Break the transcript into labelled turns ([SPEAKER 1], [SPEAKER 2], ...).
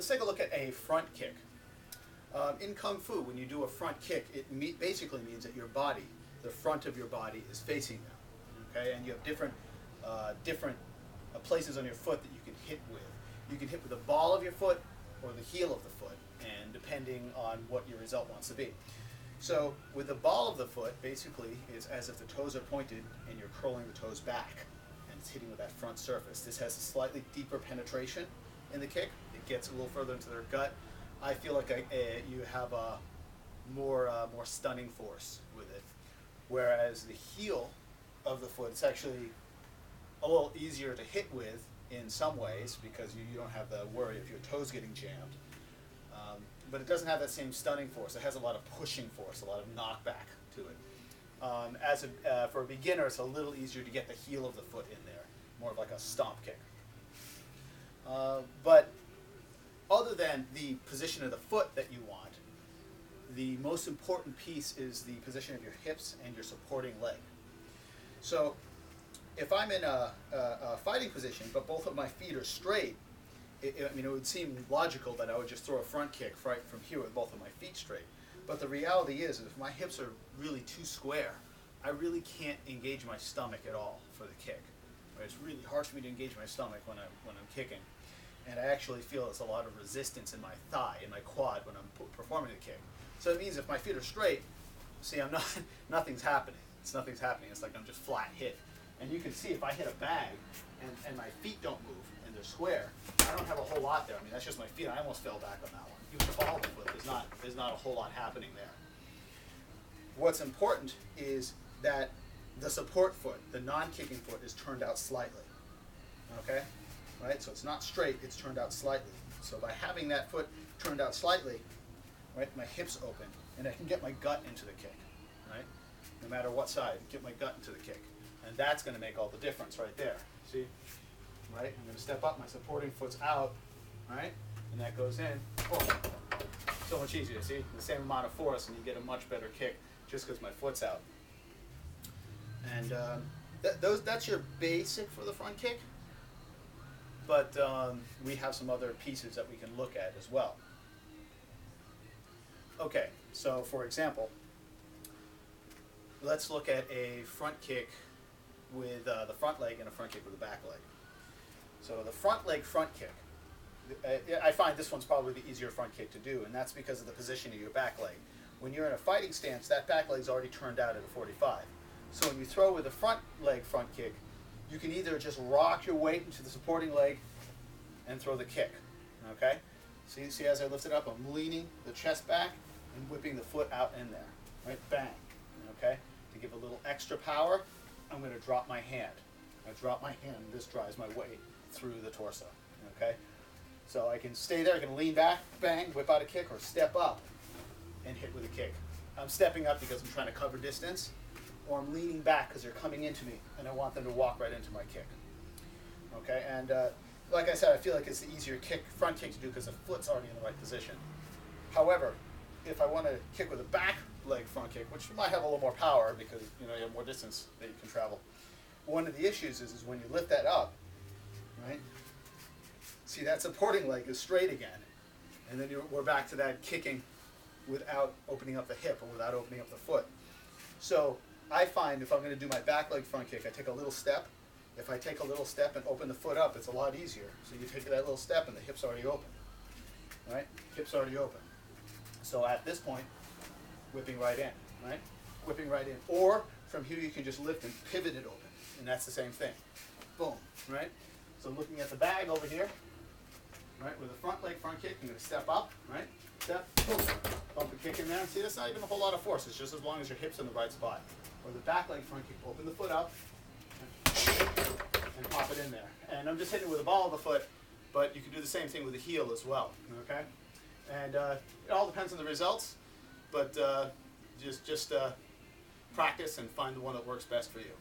[SPEAKER 1] let's take a look at a front kick. In Kung Fu, when you do a front kick, it basically means that your body, the front of your body, is facing them. Okay, and you have different places on your foot that you can hit with. You can hit with the ball of your foot or the heel of the foot, and depending on what your result wants to be. So with the ball of the foot, basically, it's as if the toes are pointed and you're curling the toes back, and it's hitting with that front surface. This has a slightly deeper penetration in the kick. It gets a little further into their gut. I feel like you have a more stunning force with it. Whereas the heel of the foot, it's actually a little easier to hit with in some ways because you don't have the worry of your toes getting jammed. But it doesn't have that same stunning force. It has a lot of pushing force, a lot of knockback to it. For a beginner, it's a little easier to get the heel of the foot in there, more of like a stomp kick. But other than the position of the foot that you want, the most important piece is the position of your hips and your supporting leg. So if I'm in a fighting position, but both of my feet are straight, it would seem logical that I would just throw a front kick right from here with both of my feet straight. But the reality is, if my hips are really too square, I really can't engage my stomach at all for the kick. Right? It's really hard for me to engage my stomach when I'm kicking. And I actually feel there's a lot of resistance in my thigh, in my quad, when I'm performing the kick. So it means if my feet are straight, see, nothing's happening. Nothing's happening. It's like I'm just flat hit. And you can see if I hit a bag and my feet don't move and they're square, I don't have a whole lot there. I mean, that's just my feet. I almost fell back on that one. Even the ball of the foot, there's not a whole lot happening there. What's important is that the support foot, the non-kicking foot, is turned out slightly. Okay? Right? So it's not straight, it's turned out slightly. So by having that foot turned out slightly, right, my hips open, and I can get my gut into the kick. Right? No matter what side, get my gut into the kick. And that's going to make all the difference right there. See? Right? I'm going to step up, my supporting foot's out, right? And that goes in. Oh, so much easier, see? The same amount of force, and you get a much better kick just because my foot's out. And that's your basic for the front kick. But we have some other pieces that we can look at as well. Okay, so for example, let's look at a front kick with the front leg and a front kick with the back leg. So the front leg front kick, I find this one's probably the easier front kick to do, and that's because of the position of your back leg. When you're in a fighting stance, that back leg's already turned out at a 45. So when you throw with a front leg front kick, you can either just rock your weight into the supporting leg and throw the kick. Okay? See as I lift it up, I'm leaning the chest back and whipping the foot out in there. Right? Bang. Okay? To give a little extra power, I'm going to drop my hand. I drop my hand, and this drives my weight through the torso. Okay? So I can stay there, I can lean back, bang, whip out a kick, or step up and hit with a kick. I'm stepping up because I'm trying to cover distance, or I'm leaning back because they're coming into me and I want them to walk right into my kick. Okay, and like I said, I feel like it's the easier front kick to do because the foot's already in the right position. However, if I want to kick with a back leg front kick, which might have a little more power because you have more distance that you can travel, one of the issues is when you lift that up, right? See, that supporting leg is straight again, and then we're back to that kicking without opening up the hip or without opening up the foot. So I find if I'm going to do my back leg front kick, I take a little step. If I take a little step and open the foot up, it's a lot easier. So you take that little step and the hip's already open. Right? Hip's already open. So at this point, whipping right in. Right? Whipping right in. Or from here you can just lift and pivot it open. And that's the same thing. Boom. Right? So looking at the bag over here, right, with a front leg front kick, I'm going to step up, right? Step, boom, bump a kick in there. And see, that's not even a whole lot of force. It's just as long as your hip's in the right spot. Or the back leg front kick, open the foot up, and pop it in there. And I'm just hitting it with the ball of the foot, but you can do the same thing with the heel as well, okay? And it all depends on the results, but just practice and find the one that works best for you.